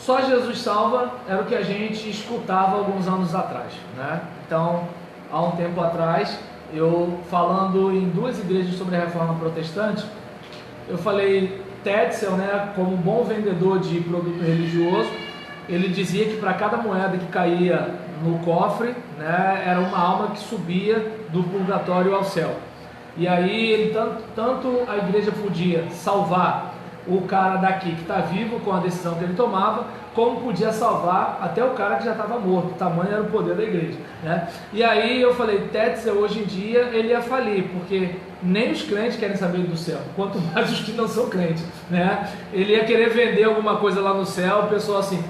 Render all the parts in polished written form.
Só Jesus salva era o que a gente escutava alguns anos atrás, né? Então, há um tempo atrás, eu falando em 2 igrejas sobre a reforma protestante, eu falei, Tetzel, né, como bom vendedor de produto religioso, ele dizia que para cada moeda que caía no cofre, né, era uma alma que subia do purgatório ao céu. E aí ele tanto a igreja podia salvar o cara daqui que está vivo com a decisão que ele tomava, como podia salvar até o cara que já estava morto. O tamanho era o poder da igreja, né? E aí eu falei, Tetzel hoje em dia ele ia falir, porque nem os crentes querem saber do céu, quanto mais os que não são crentes, né? Ele ia querer vender alguma coisa lá no céu, o pessoal assim,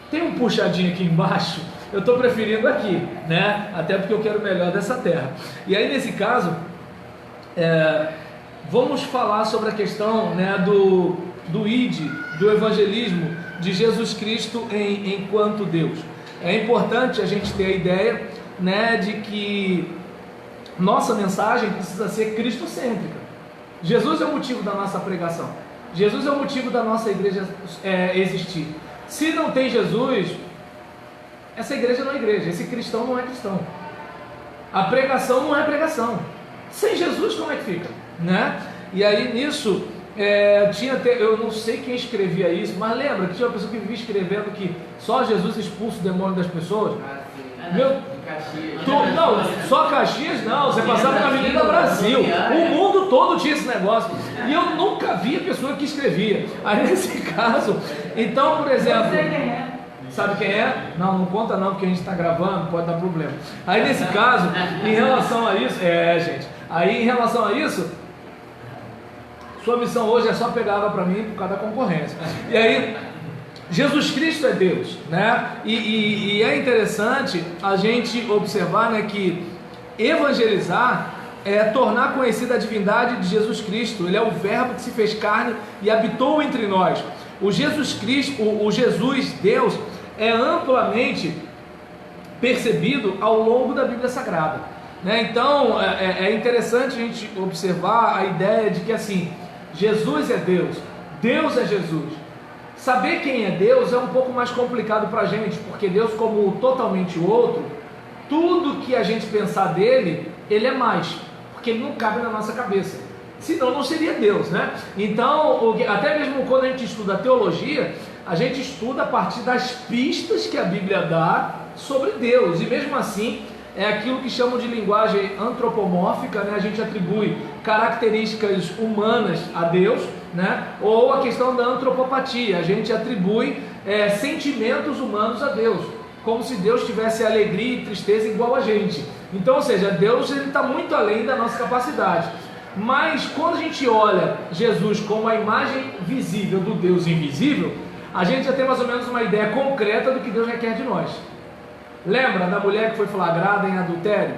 tem um puxadinho aqui embaixo, eu estou preferindo aqui, né? Até porque eu quero o melhor dessa terra. E aí nesse caso, vamos falar sobre a questão, né, do ID, do evangelismo de Jesus Cristo enquanto Deus. É importante a gente ter a ideia, né, de que nossa mensagem precisa ser cristocêntrica. Jesus é o motivo da nossa pregação. Jesus é o motivo da nossa igreja existir. Se não tem Jesus, essa igreja não é igreja, esse cristão não é cristão. A pregação não é pregação. Sem Jesus, como é que fica, né? E aí nisso, eu não sei quem escrevia isso, mas lembra que tinha uma pessoa que vivia escrevendo que só Jesus expulsa o demônio das pessoas? Não, só Caxias não, você passava na Avenida Brasil, o mundo todo tinha esse negócio, e eu nunca vi a pessoa que escrevia. Aí nesse caso, então, por exemplo, sabe quem é? Não conta não, porque a gente está gravando, pode dar problema. Aí nesse caso, em relação a isso, gente, aí em relação a isso, sua missão hoje é só pegar água para mim por causa da concorrência. E aí, Jesus Cristo é Deus, né? E é interessante a gente observar, né, que evangelizar é tornar conhecida a divindade de Jesus Cristo. Ele é o verbo que se fez carne e habitou entre nós. O Jesus Cristo, o Jesus Deus, é amplamente percebido ao longo da Bíblia Sagrada, né? Então é interessante a gente observar a ideia de que assim, Jesus é Deus, Deus é Jesus. Saber quem é Deus é um pouco mais complicado para a gente, porque Deus, como totalmente outro, tudo que a gente pensar dele, ele é mais, porque ele não cabe na nossa cabeça, senão não seria Deus, né? Então, até mesmo quando a gente estuda a teologia, a gente estuda a partir das pistas que a Bíblia dá sobre Deus, e mesmo assim, é aquilo que chamam de linguagem antropomórfica, né? A gente atribui características humanas a Deus, né? Ou a questão da antropopatia, a gente atribui sentimentos humanos a Deus, como se Deus tivesse alegria e tristeza igual a gente. Então, ou seja, Deus está muito além da nossa capacidade. Mas quando a gente olha Jesus como a imagem visível do Deus invisível, a gente já tem mais ou menos uma ideia concreta do que Deus requer de nós. Lembra da mulher que foi flagrada em adultério?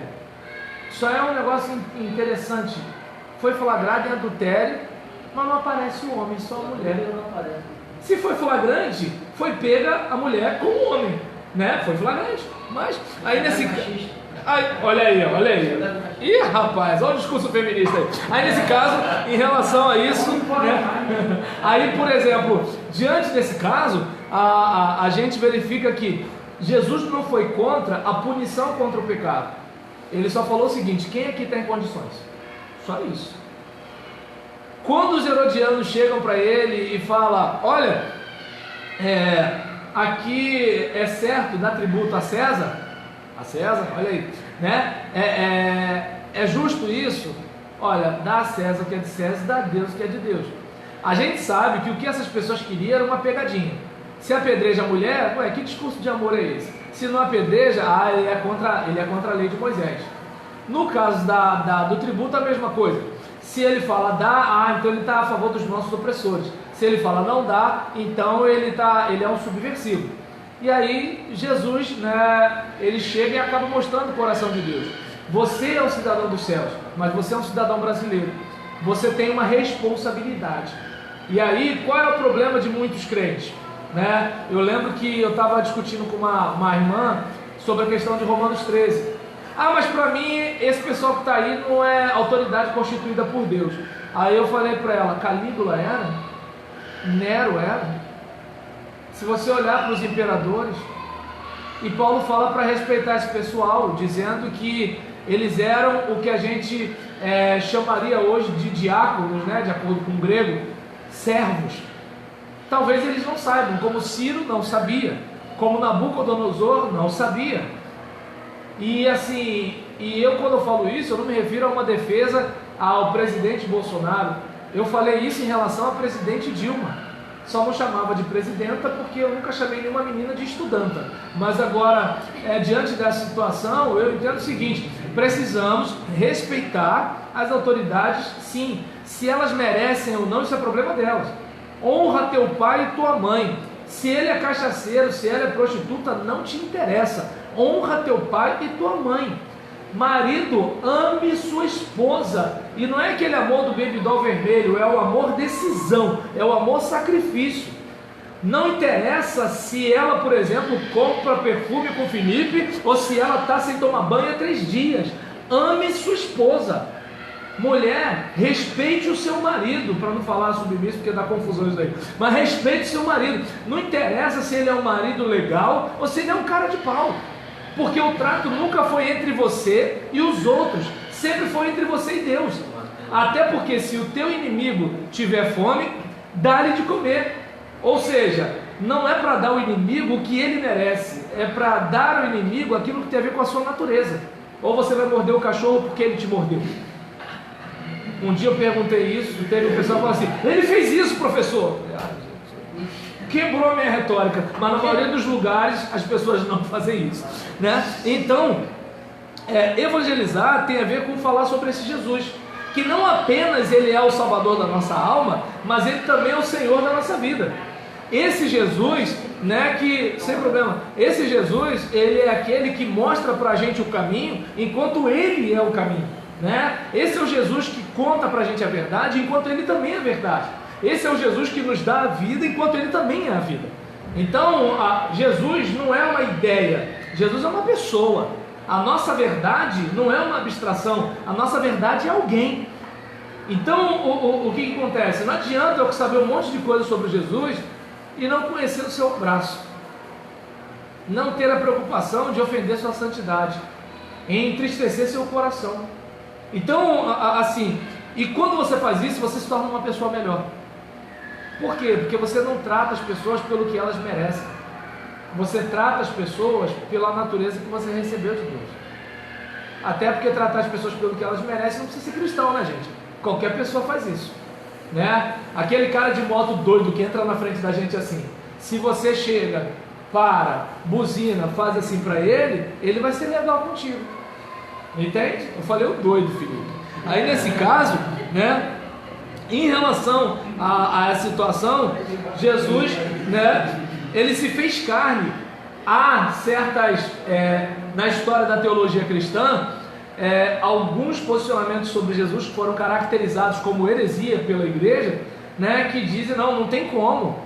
Isso é um negócio interessante. Foi flagrada em adultério, mas não aparece o homem, só a mulher. Se foi flagrante, foi pega a mulher com o homem, né? Foi flagrante. Mas aí nesse olha aí. Ih, rapaz, olha o discurso feminista aí. Aí nesse caso, em relação a isso, né? Aí, por exemplo, diante desse caso, a gente verifica que Jesus não foi contra a punição contra o pecado. Ele só falou o seguinte: quem aqui tem condições? Só isso. Quando os herodianos chegam para ele e falam: olha, aqui é certo dar tributo a César, olha aí, né? É justo isso? Olha, dá a César o que é de César, dá a Deus o que é de Deus. A gente sabe que o que essas pessoas queriam era uma pegadinha. Se apedreja a mulher, que discurso de amor é esse? Se não apedreja, ele é contra a lei de Moisés. No caso do tributo, a mesma coisa. Se ele fala dá, então ele está a favor dos nossos opressores. Se ele fala não dá, então ele é um subversivo. E aí Jesus, né, ele chega e acaba mostrando o coração de Deus. Você é um cidadão dos céus, mas você é um cidadão brasileiro. Você tem uma responsabilidade. E aí, qual é o problema de muitos crentes? Né? Eu lembro que eu estava discutindo com uma irmã sobre a questão de Romanos 13. Mas para mim esse pessoal que está aí não é autoridade constituída por Deus. Aí eu falei para ela: Calígula era? Nero era? Se você olhar para os imperadores, e Paulo fala para respeitar esse pessoal, dizendo que eles eram o que a gente chamaria hoje de diáconos, né, de acordo com o grego, servos. Talvez eles não saibam, como Ciro não sabia, como Nabucodonosor não sabia. E assim, eu quando eu falo isso, eu não me refiro a uma defesa ao presidente Bolsonaro. Eu falei isso em relação à presidente Dilma. Só não chamava de presidenta porque eu nunca chamei nenhuma menina de estudanta. Mas agora, diante dessa situação, eu entendo o seguinte: precisamos respeitar as autoridades, sim. Se elas merecem ou não, isso é problema delas. Honra teu pai e tua mãe. Se ele é cachaceiro, se ela é prostituta, não te interessa. Honra teu pai e tua mãe. Marido, ame sua esposa. E não é aquele amor do baby doll vermelho, é o amor decisão, é o amor sacrifício. Não interessa se ela, por exemplo, compra perfume com Felipe, ou se ela está sem tomar banho há 3 dias. Ame sua esposa. Mulher, respeite o seu marido, para não falar submisso, porque dá confusão isso daí. Mas respeite o seu marido. Não interessa se ele é um marido legal ou se ele é um cara de pau. Porque o trato nunca foi entre você e os outros, sempre foi entre você e Deus. Até porque se o teu inimigo tiver fome, dá-lhe de comer. Ou seja, não é para dar ao inimigo o que ele merece, é para dar ao inimigo aquilo que tem a ver com a sua natureza. Ou você vai morder o cachorro porque ele te mordeu. Um dia eu perguntei isso, teve um pessoal que falou assim: ele fez isso, professor. Quebrou a minha retórica, mas na maioria dos lugares as pessoas não fazem isso, né? Então, evangelizar tem a ver com falar sobre esse Jesus, que não apenas ele é o Salvador da nossa alma, mas ele também é o Senhor da nossa vida. Esse Jesus, né, que, sem problema, esse Jesus, ele é aquele que mostra pra gente o caminho, enquanto ele é o caminho, né? Esse é o Jesus que conta pra gente a verdade, enquanto ele também é verdade. Esse é o Jesus que nos dá a vida, enquanto ele também é a vida. Então, Jesus não é uma ideia, Jesus é uma pessoa. A nossa verdade não é uma abstração, a nossa verdade é alguém. Então, o que acontece? Não adianta eu saber um monte de coisa sobre Jesus e não conhecer o seu braço, não ter a preocupação de ofender sua santidade, em entristecer seu coração. Então, assim, e quando você faz isso, você se torna uma pessoa melhor. Por quê? Porque você não trata as pessoas pelo que elas merecem. Você trata as pessoas pela natureza que você recebeu de Deus. Até porque tratar as pessoas pelo que elas merecem não precisa ser cristão, né, gente? Qualquer pessoa faz isso, né? Aquele cara de moto doido que entra na frente da gente assim, se você chega, para, buzina, faz assim para ele, ele vai ser legal contigo. Entende? Eu falei o doido, filho. Aí nesse caso, né, em relação a essa situação, Jesus, né, ele se fez carne. Há certas, na história da teologia cristã, alguns posicionamentos sobre Jesus foram caracterizados como heresia pela igreja, né, que dizem, não tem como,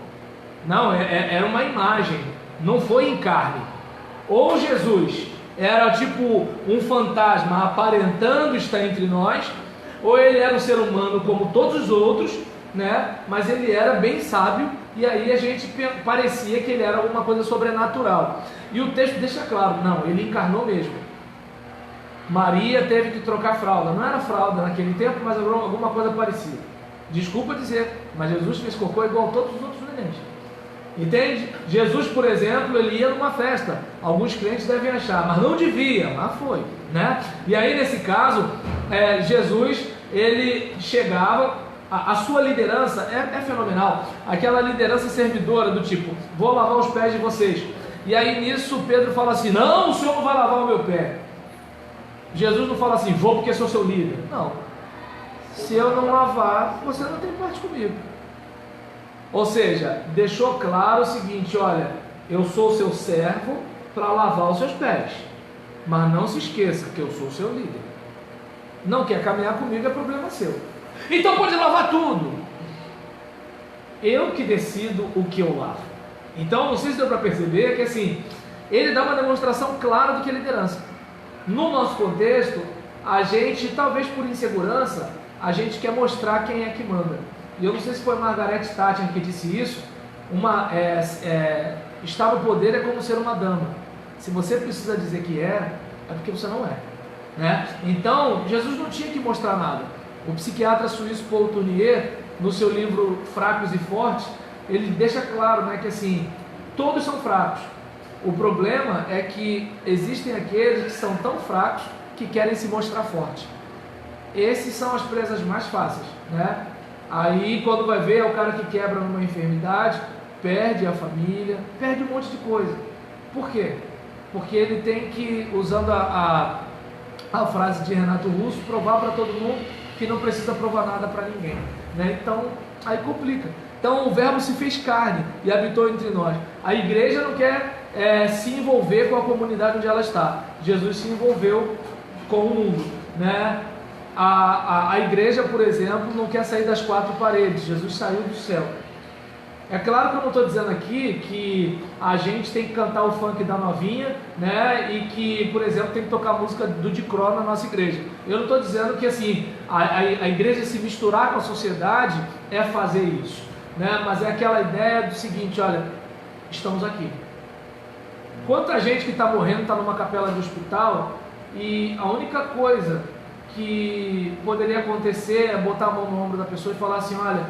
não, era uma imagem, não foi em carne. Ou Jesus era tipo um fantasma aparentando estar entre nós, ou ele era um ser humano como todos os outros, né, mas ele era bem sábio, e aí a gente parecia que ele era alguma coisa sobrenatural. E o texto deixa claro, não, ele encarnou mesmo. Maria teve que trocar fralda, não era fralda naquele tempo, mas alguma coisa parecida. Desculpa dizer, mas Jesus fez cocô igual a todos os outros nenéns. Entende? Jesus, por exemplo, ele ia numa festa. Alguns crentes devem achar, mas não devia, mas foi, né? E aí nesse caso, Jesus, ele chegava, a sua liderança é fenomenal. Aquela liderança servidora do tipo, vou lavar os pés de vocês. E aí nisso Pedro fala assim, não, o senhor não vai lavar o meu pé. Jesus não fala assim, vou porque sou seu líder. Não. Se eu não lavar, você não tem parte comigo. Ou seja, deixou claro o seguinte, olha, eu sou seu servo para lavar os seus pés, mas não se esqueça que eu sou seu líder. Não quer caminhar comigo, é problema seu. Então pode lavar tudo. Eu que decido o que eu lavo. Então, não sei se deu para perceber que assim, ele dá uma demonstração clara do que é liderança. No nosso contexto, a gente, talvez por insegurança, a gente quer mostrar quem é que manda. E eu não sei se foi Margaret Thatcher que disse isso, estar no poder é como ser uma dama. Se você precisa dizer que é porque você não é, né? Então, Jesus não tinha que mostrar nada. O psiquiatra suíço Paul Tournier, no seu livro Fracos e Fortes, ele deixa claro, né, que assim, todos são fracos. O problema é que existem aqueles que são tão fracos que querem se mostrar fortes. Esses são as presas mais fáceis, né? Aí, quando vai ver, é o cara que quebra numa enfermidade, perde a família, perde um monte de coisa. Por quê? Porque ele tem que, usando a frase de Renato Russo, provar para todo mundo que não precisa provar nada para ninguém, né? Então, aí complica. Então, o verbo se fez carne e habitou entre nós. A igreja não quer se envolver com a comunidade onde ela está. Jesus se envolveu com o mundo, né? A igreja, por exemplo, não quer sair das quatro paredes. Jesus saiu do céu. É claro que eu não estou dizendo aqui que a gente tem que cantar o funk da novinha, né? E que, por exemplo, tem que tocar a música do Dicró na nossa igreja. Eu não estou dizendo que assim a igreja se misturar com a sociedade é fazer isso, né? Mas é aquela ideia do seguinte: olha, estamos aqui. Quanta gente que está morrendo está numa capela de hospital e a única coisa que poderia acontecer é botar a mão no ombro da pessoa e falar assim: olha,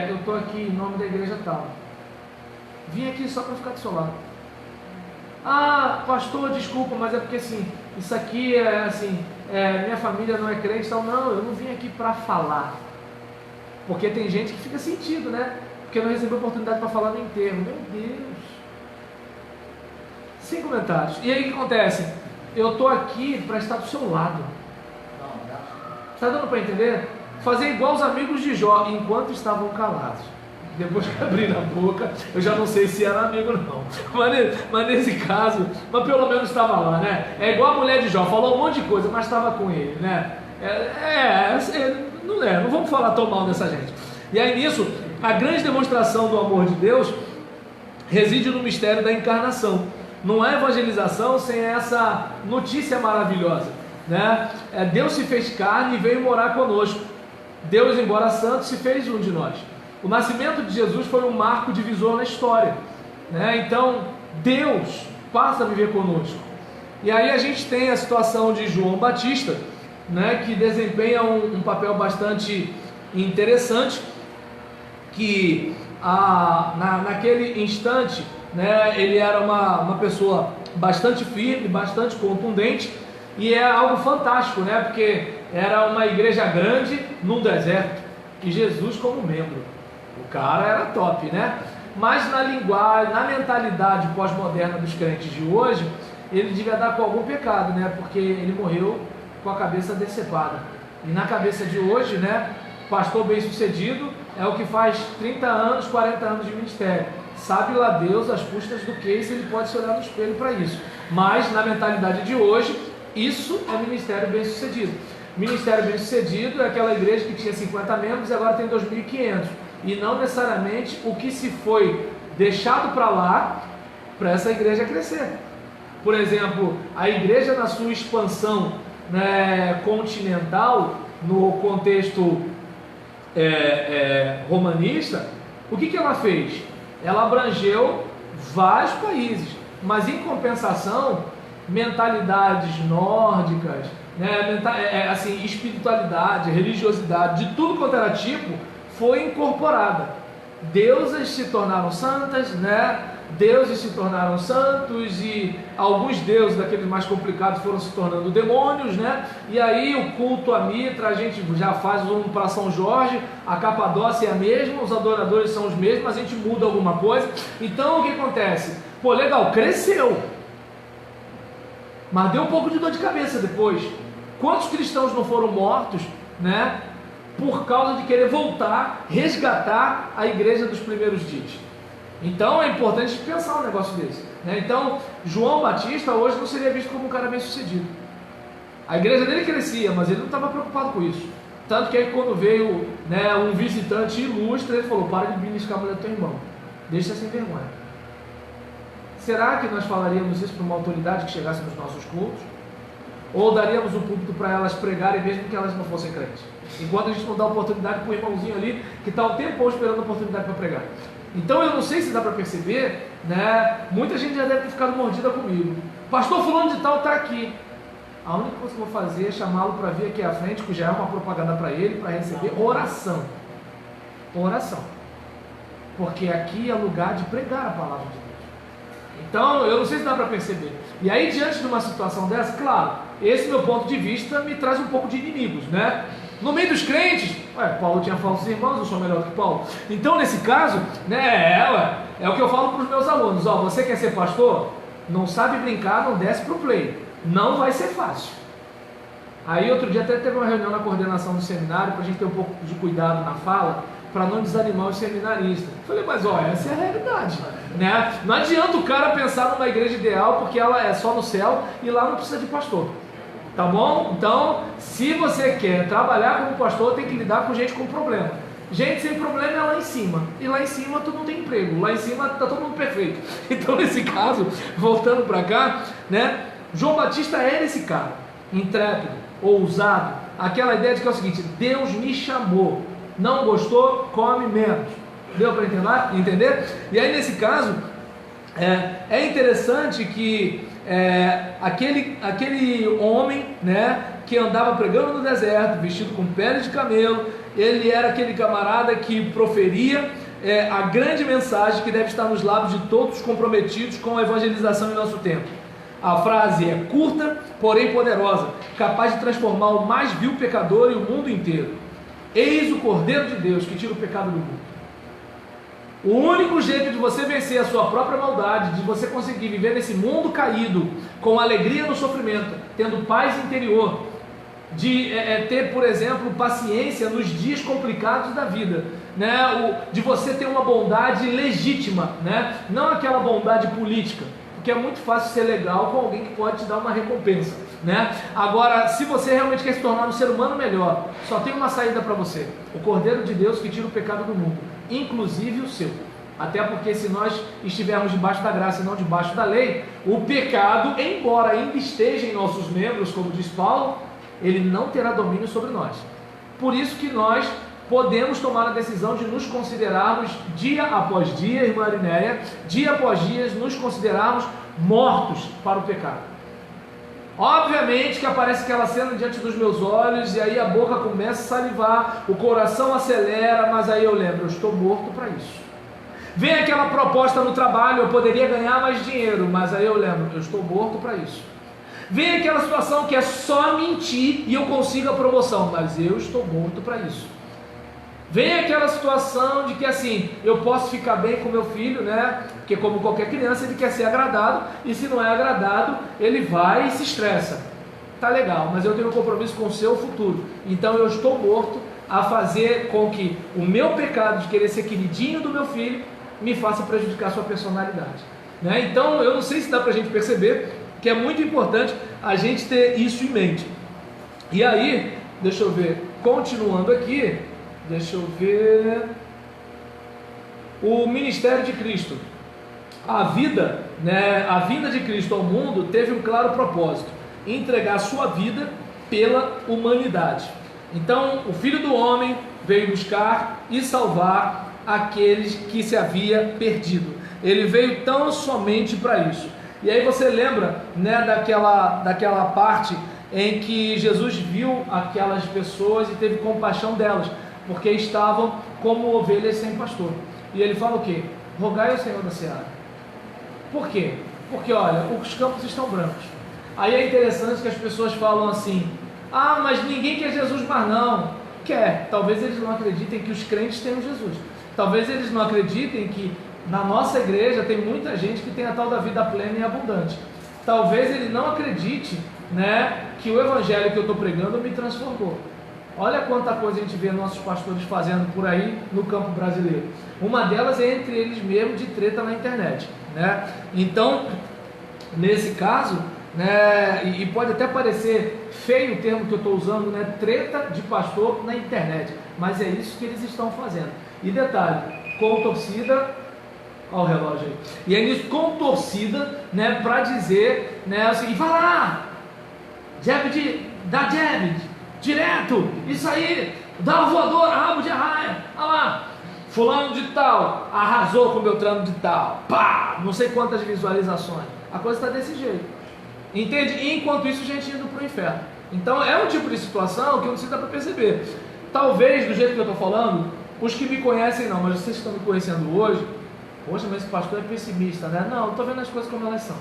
eu estou aqui em nome da igreja tal, vim aqui só para ficar do seu lado. Ah, pastor, desculpa, mas é porque assim, isso aqui minha família não é crente, então não, eu não vim aqui para falar. Porque tem gente que fica sentido, né? Porque não recebeu oportunidade para falar no enterro. Meu Deus! Sem comentários. E aí o que acontece? Eu estou aqui para estar do seu lado. Está dando para entender? Fazer igual os amigos de Jó, enquanto estavam calados. Depois que abriram a boca, eu já não sei se era amigo não. Mas nesse caso, mas pelo menos estava lá, né? É igual a mulher de Jó, falou um monte de coisa, mas estava com ele, né? Não vamos falar tão mal dessa gente. E aí nisso, a grande demonstração do amor de Deus reside no mistério da encarnação. Não há evangelização sem essa notícia maravilhosa, né? Deus se fez carne e veio morar conosco. Deus, embora santo, se fez um de nós. O nascimento de Jesus foi um marco divisor na história, né? Então, Deus passa a viver conosco. E aí a gente tem a situação de João Batista, né, que desempenha um papel bastante interessante, que naquele instante, né, ele era uma pessoa bastante firme, bastante contundente, e é algo fantástico, né, porque era uma igreja grande num deserto, e Jesus como membro. O cara era top, né? Mas na linguagem, na mentalidade pós-moderna dos crentes de hoje, ele devia dar com algum pecado, né? Porque ele morreu com a cabeça decepada. E na cabeça de hoje, né? Pastor bem-sucedido é o que faz 30 anos, 40 anos de ministério. Sabe lá Deus as custas do que, se ele pode se olhar no espelho para isso. Mas na mentalidade de hoje, isso é ministério bem-sucedido. Ministério bem-sucedido é aquela igreja que tinha 50 membros e agora tem 2.500. E não necessariamente o que se foi deixado para lá para essa igreja crescer. Por exemplo, a igreja na sua expansão, né, continental, no contexto romanista, o que ela fez? Ela abrangeu vários países, mas em compensação, mentalidades nórdicas, né, espiritualidade, religiosidade, de tudo quanto era tipo, foi incorporada. Deusas se tornaram santas, né? Deuses se tornaram santos, e alguns deuses daqueles mais complicados foram se tornando demônios, né? E aí o culto a Mitra, a gente já faz um para São Jorge, a Capadócia é a mesma, os adoradores são os mesmos, mas a gente muda alguma coisa. Então o que acontece? Pô, legal, cresceu, mas deu um pouco de dor de cabeça depois. Quantos cristãos não foram mortos, né, por causa de querer voltar, resgatar a igreja dos primeiros dias? Então é importante pensar um negócio desse, né? Então João Batista hoje não seria visto como um cara bem sucedido. A igreja dele crescia, mas ele não estava preocupado com isso. Tanto que aí quando veio, né, um visitante ilustre, ele falou: para de beliscar a mulher do teu irmão, deixa sem vergonha. Será que nós falaríamos isso para uma autoridade que chegasse nos nossos cultos? Ou daríamos o púlpito para elas pregarem mesmo que elas não fossem crentes? Enquanto a gente não dá oportunidade para o irmãozinho ali que está um tempão esperando a oportunidade para pregar. Então eu não sei se dá para perceber, né? Muita gente já deve ter ficado mordida comigo. Pastor fulano de tal está aqui. A única coisa que eu vou fazer é chamá-lo para vir aqui à frente, que já é uma propaganda para ele, para receber oração. Oração. Porque aqui é lugar de pregar a palavra de Deus. Então, eu não sei se dá para perceber. E aí, diante de uma situação dessa, claro, esse meu ponto de vista me traz um pouco de inimigos, né? No meio dos crentes, Paulo tinha falsos irmãos, eu sou melhor do que Paulo. Então, nesse caso, né, é o que eu falo para os meus alunos. Você quer ser pastor? Não sabe brincar, não desce para o play. Não vai ser fácil. Aí outro dia até teve uma reunião na coordenação do seminário para a gente ter um pouco de cuidado na fala, para não desanimar os seminaristas. Falei, mas essa é a realidade, né? Não adianta o cara pensar numa igreja ideal porque ela é só no céu e lá não precisa de pastor, tá bom? Então, se você quer trabalhar como pastor, tem que lidar com gente com problema. Gente sem problema é lá em cima, e lá em cima tu não tem emprego, lá em cima tá todo mundo perfeito. Então, nesse caso, voltando para cá, né? João Batista era esse cara, intrépido, ousado, aquela ideia de que é o seguinte: Deus me chamou, não gostou, come menos. Deu para entender? E aí nesse caso, é interessante que aquele homem, né, que andava pregando no deserto, vestido com pele de camelo, ele era aquele camarada que proferia a grande mensagem que deve estar nos lábios de todos comprometidos com a evangelização em nosso tempo. A frase é curta, porém poderosa, capaz de transformar o mais vil pecador e o mundo inteiro. Eis o Cordeiro de Deus que tira o pecado do mundo. O único jeito de você vencer a sua própria maldade, de você conseguir viver nesse mundo caído, com alegria no sofrimento, tendo paz interior, de ter, por exemplo, paciência nos dias complicados da vida, né? De você ter uma bondade legítima, né? Não aquela bondade política, porque é muito fácil ser legal com alguém que pode te dar uma recompensa, né? Agora, se você realmente quer se tornar um ser humano melhor, só tem uma saída para você: o Cordeiro de Deus que tira o pecado do mundo, inclusive o seu. Até porque se nós estivermos debaixo da graça e não debaixo da lei, o pecado, embora ainda esteja em nossos membros, como diz Paulo, ele não terá domínio sobre nós. Por isso que nós podemos tomar a decisão de nos considerarmos dia após dia, irmã Arinéia, dia após dia, nos considerarmos mortos para o pecado. Obviamente que aparece aquela cena diante dos meus olhos, e aí a boca começa a salivar, o coração acelera, mas aí eu lembro, eu estou morto para isso. Vem aquela proposta no trabalho, eu poderia ganhar mais dinheiro, mas aí eu lembro, eu estou morto para isso. Vem aquela situação que é só mentir e eu consigo a promoção, mas eu estou morto para isso. Vem aquela situação de que assim, eu posso ficar bem com meu filho, né? Porque como qualquer criança, ele quer ser agradado, e se não é agradado, ele vai e se estressa. Tá legal, mas eu tenho um compromisso com o seu futuro, então eu estou morto a fazer com que o meu pecado de querer ser queridinho do meu filho me faça prejudicar a sua personalidade, né? Então eu não sei se dá pra gente perceber que é muito importante a gente ter isso em mente. E aí, deixa eu ver, continuando aqui, deixa eu ver, o ministério de Cristo, a vida, né, a vinda de Cristo ao mundo teve um claro propósito: entregar a sua vida pela humanidade. Então o Filho do Homem veio buscar e salvar aqueles que se havia perdido. Ele veio tão somente para isso. E aí você lembra, né, daquela parte em que Jesus viu aquelas pessoas e teve compaixão delas, porque estavam como ovelhas sem pastor. E ele fala o quê? Rogai ao Senhor da Seara. Por quê? Porque olha, os campos estão brancos. Aí é interessante que as pessoas falam assim: ah, mas ninguém quer Jesus mais não. Quer. Talvez eles não acreditem que os crentes tenham Jesus. Talvez eles não acreditem que na nossa igreja tem muita gente que tem a tal da vida plena e abundante. Talvez ele não acredite, né, que o evangelho que eu estou pregando me transformou. Olha quanta coisa a gente vê nossos pastores fazendo por aí no campo brasileiro. Uma delas é entre eles mesmos, de treta na internet, né? Então, nesse caso, né, e pode até parecer feio o termo que eu estou usando, né, treta de pastor na internet, mas é isso que eles estão fazendo. E detalhe, com torcida, olha o relógio aí, e é isso, com torcida, né, para dizer, né, assim, vai lá, dá jab, direto, isso aí, dá uma voadora, rabo de arraia, olha lá, fulano de tal arrasou com o Beltrano de tal, pá, não sei quantas visualizações. A coisa está desse jeito, entende? E enquanto isso, gente indo para o inferno. Então é um tipo de situação que não se dá para perceber. Talvez, do jeito que eu estou falando, os que me conhecem não, mas vocês que estão me conhecendo hoje, poxa, mas esse pastor é pessimista, né? Não, eu estou vendo as coisas como elas são.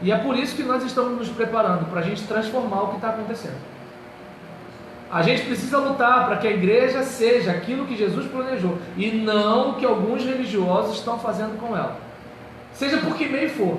E é por isso que nós estamos nos preparando, para a gente transformar o que está acontecendo. A gente precisa lutar para que a igreja seja aquilo que Jesus planejou, e não o que alguns religiosos estão fazendo com ela. Seja por que meio for.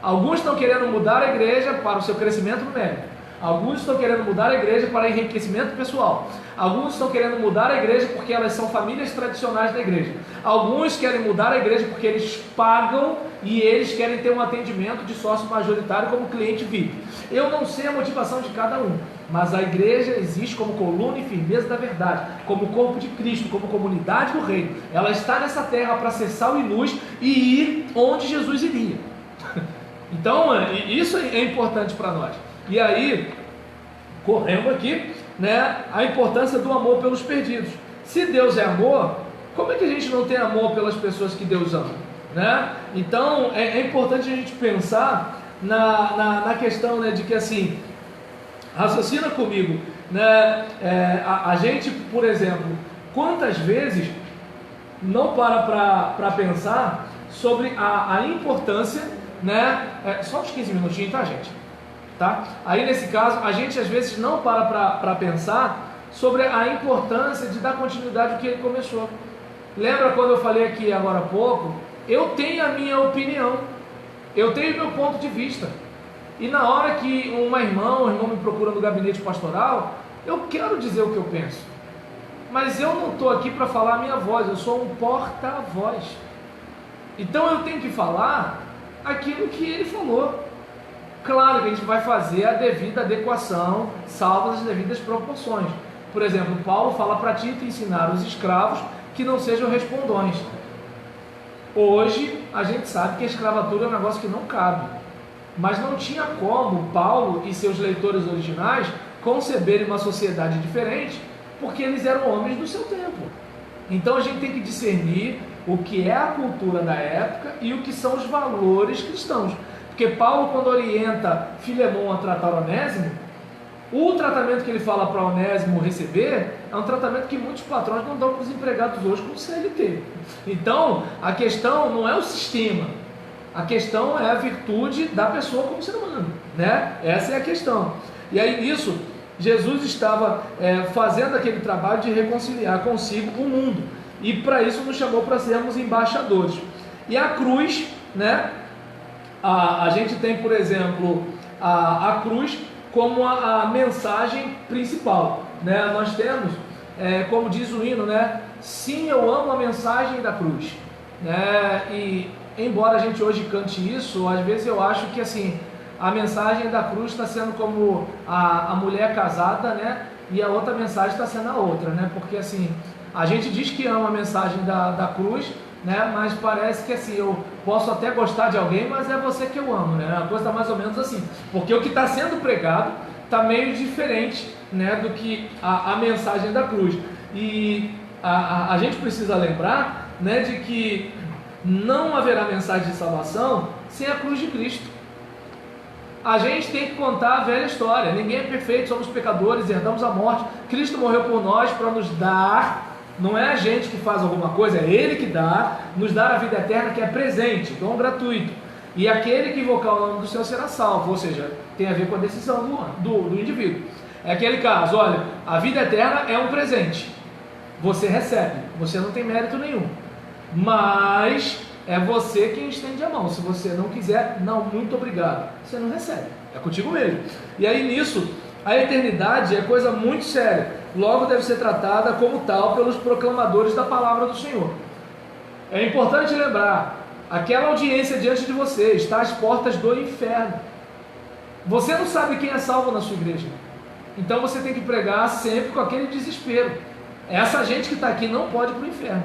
Alguns estão querendo mudar a igreja para o seu crescimento numérico. Alguns estão querendo mudar a igreja para enriquecimento pessoal. Alguns estão querendo mudar a igreja porque elas são famílias tradicionais da igreja. Alguns querem mudar a igreja porque eles pagam e eles querem ter um atendimento de sócio majoritário como cliente VIP. Eu não sei a motivação de cada um, mas a igreja existe como coluna e firmeza da verdade, como corpo de Cristo, como comunidade do reino. Ela está nessa terra para ser sal e luz e ir onde Jesus iria. Então, isso é importante para nós. E aí, correndo aqui, né, a importância do amor pelos perdidos. Se Deus é amor, como é que a gente não tem amor pelas pessoas que Deus ama? Né? Então, é importante a gente pensar na questão, né, de que assim, raciocina comigo, né, a gente, por exemplo, quantas vezes não para pensar sobre a importância, né, só uns 15 minutinhos, tá, gente? Tá? Aí nesse caso, a gente às vezes não para pensar sobre a importância de dar continuidade ao que ele começou. Lembra quando eu falei aqui agora há pouco? Eu tenho a minha opinião, eu tenho o meu ponto de vista, e na hora que um irmão me procura no gabinete pastoral, eu quero dizer o que eu penso, mas eu não estou aqui para falar a minha voz, eu sou um porta-voz. Então eu tenho que falar aquilo que ele falou. Claro que a gente vai fazer a devida adequação, salvas as devidas proporções. Por exemplo, Paulo fala para Tito ensinar os escravos que não sejam respondões. Hoje a gente sabe que a escravatura é um negócio que não cabe, mas não tinha como Paulo e seus leitores originais conceberem uma sociedade diferente, porque eles eram homens do seu tempo. Então a gente tem que discernir o que é a cultura da época e o que são os valores cristãos. Porque Paulo, quando orienta Filemão a tratar Onésimo, o tratamento que ele fala para Onésimo receber é um tratamento que muitos patrões não dão para os empregados hoje com o CLT. Então, a questão não é o sistema, a questão é a virtude da pessoa como ser humano, né? Essa é a questão. E aí, nisso, Jesus estava fazendo aquele trabalho de reconciliar consigo o mundo. E para isso nos chamou para sermos embaixadores. E a cruz, né? A gente tem, por exemplo, a cruz como a mensagem principal, né? Nós temos, como diz o hino, né? Sim, eu amo a mensagem da cruz, né? E embora a gente hoje cante isso, às vezes eu acho que assim, a mensagem da cruz está sendo como a mulher casada, né? E a outra mensagem está sendo a outra, né? Porque assim, a gente diz que ama a mensagem da cruz, né? Mas parece que assim, eu posso até gostar de alguém, mas é você que eu amo, né? A coisa está mais ou menos assim, porque o que está sendo pregado está meio diferente, né, do que a mensagem da cruz. E a gente precisa lembrar, né, de que não haverá mensagem de salvação sem a cruz de Cristo. A gente tem que contar a velha história, ninguém é perfeito, somos pecadores, herdamos a morte, Cristo morreu por nós para nos dar. Não é a gente que faz alguma coisa, é Ele que dá, nos dá a vida eterna, que é presente, dom gratuito. E aquele que invocar o nome do Senhor será salvo, ou seja, tem a ver com a decisão do indivíduo. É aquele caso, olha, a vida eterna é um presente, você recebe, você não tem mérito nenhum, mas é você quem estende a mão. Se você não quiser, não, muito obrigado, você não recebe, é contigo mesmo. E aí nisso, a eternidade é coisa muito séria. Logo deve ser tratada como tal pelos proclamadores da palavra do Senhor. É importante lembrar, aquela audiência diante de você está às portas do inferno. Você não sabe quem é salvo na sua igreja, então você tem que pregar sempre com aquele desespero. Essa gente que está aqui não pode ir para o inferno.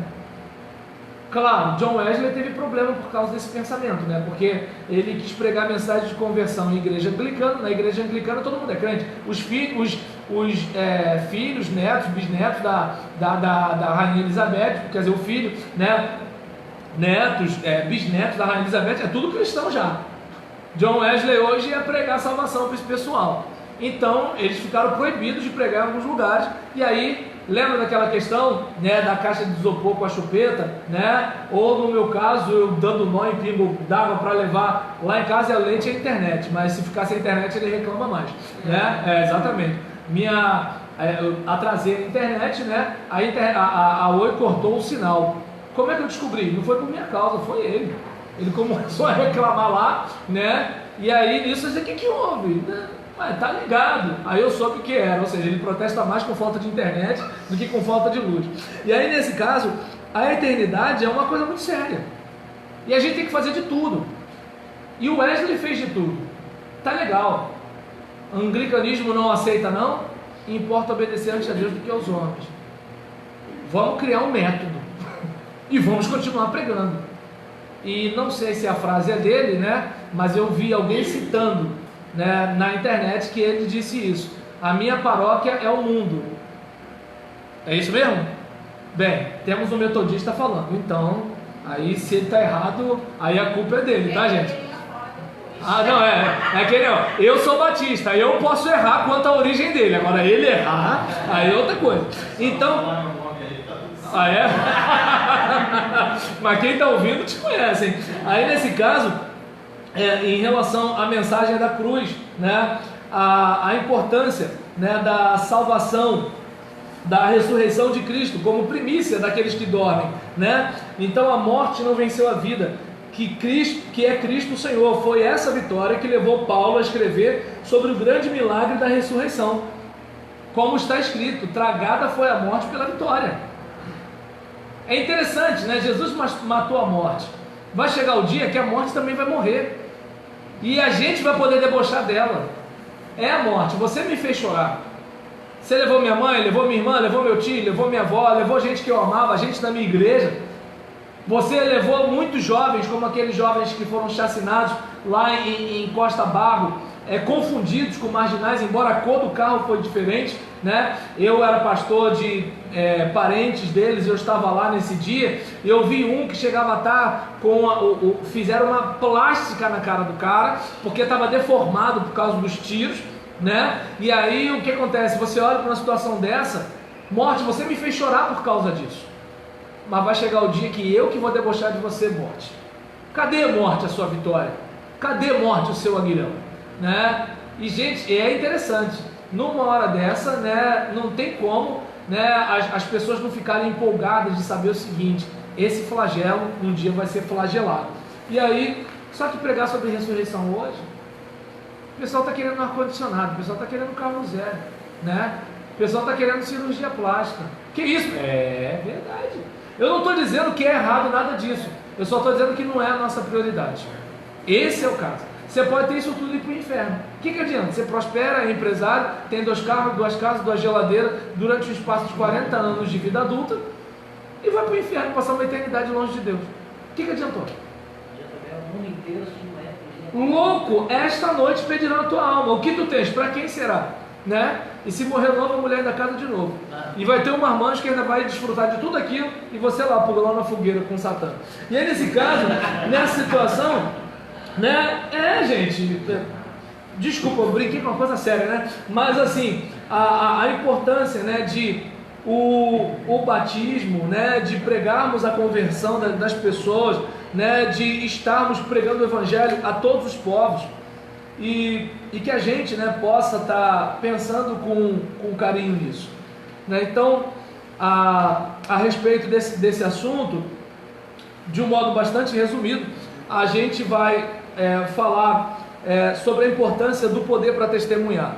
Claro, John Wesley teve problema por causa desse pensamento, né? Porque ele quis pregar mensagem de conversão em igreja anglicana. Na igreja anglicana todo mundo é crente. Os filhos, netos, bisnetos da Rainha Elizabeth, quer dizer, o filho, né? Netos, bisnetos da Rainha Elizabeth, é tudo cristão já. John Wesley hoje ia pregar salvação para esse pessoal. Então eles ficaram proibidos de pregar em alguns lugares. E aí, lembra daquela questão, né, da caixa de isopor com a chupeta, né? Ou no meu caso, eu dando nó em pingo d'água para levar lá em casa, é leite e a internet. Mas se ficar sem internet, ele reclama mais, né? Exatamente. Eu atrasei a internet, né? A Oi cortou o sinal. Como é que eu descobri? Não foi por minha causa, foi ele. Ele começou a reclamar lá, né? E aí nisso eu disse, o que houve? Mas tá ligado. Aí eu soube o que era, ou seja, ele protesta mais com falta de internet do que com falta de luz. E aí nesse caso, a eternidade é uma coisa muito séria. E a gente tem que fazer de tudo. E o Wesley fez de tudo. Tá legal. O anglicanismo não aceita não? Importa obedecer antes a Deus do que aos homens. Vamos criar um método. E vamos continuar pregando. E não sei se a frase é dele, né? Mas eu vi alguém citando, né, na internet, que ele disse isso: a minha paróquia é o mundo. É isso mesmo? Bem, temos um metodista falando. Então, aí se ele está errado, aí a culpa é dele, tá, gente? Ah, não, é que não. Eu sou batista, eu posso errar quanto à origem dele. Agora ele errar, aí é outra coisa. Então, mas quem está ouvindo te conhece, hein? Aí nesse caso, em relação à mensagem da cruz, né, a importância, né, da salvação, da ressurreição de Cristo como primícia daqueles que dormem, né? Então a morte não venceu a vida, que é Cristo o Senhor. Foi essa vitória que levou Paulo a escrever sobre o grande milagre da ressurreição. Como está escrito, tragada foi a morte pela vitória. É interessante, né? Jesus matou a morte. Vai chegar o dia que a morte também vai morrer. E a gente vai poder debochar dela. É a morte. Você me fez chorar. Você levou minha mãe, levou minha irmã, levou meu tio, levou minha avó, levou gente que eu amava, gente da minha igreja. Você levou muitos jovens, como aqueles jovens que foram chacinados lá em Costa Barro, confundidos com marginais, embora a cor do carro foi diferente, né? Eu era pastor de parentes deles, eu estava lá nesse dia, e eu vi um que chegava a estar fizeram uma plástica na cara do cara, porque estava deformado por causa dos tiros, né? E aí o que acontece? Você olha para uma situação dessa, morte, você me fez chorar por causa disso, mas vai chegar o dia que eu que vou debochar de você, morte. Cadê, morte, a sua vitória? Cadê, morte, o seu aguilhão? Né? E gente, é interessante, numa hora dessa, né, não tem como, né, as pessoas não ficarem empolgadas de saber o seguinte: esse flagelo um dia vai ser flagelado. E aí, só que pregar sobre ressurreição hoje, o pessoal está querendo um ar-condicionado, o pessoal está querendo um carro zero, né? O pessoal está querendo cirurgia plástica. Que isso? É verdade. Eu não estou dizendo que é errado nada disso, eu só estou dizendo que não é a nossa prioridade. Esse é o caso. Você pode ter isso tudo e ir para o inferno. O que adianta? Você prospera, é empresário, tem 2 carros, 2 casas, 2 geladeiras, durante um espaço de 40 anos de vida adulta, e vai para o inferno, passar uma eternidade longe de Deus. O que adiantou? Louco, esta noite pedirão a tua alma. O que tu tens? Para quem será? Né? E se morrer novo, a mulher ainda casa de novo. E vai ter um marmanjo que ainda vai desfrutar de tudo aquilo, e você lá, pula lá na fogueira com Satã. E aí nesse caso, nessa situação, né? Gente, desculpa, eu brinquei com uma coisa séria, né? Mas assim, a importância, né, de o batismo, né, de pregarmos a conversão das pessoas, né, de estarmos pregando o evangelho a todos os povos, e que a gente, né, possa estar pensando com carinho nisso, né? Então, a respeito desse assunto, de um modo bastante resumido, a gente vai falar sobre a importância do poder para testemunhar.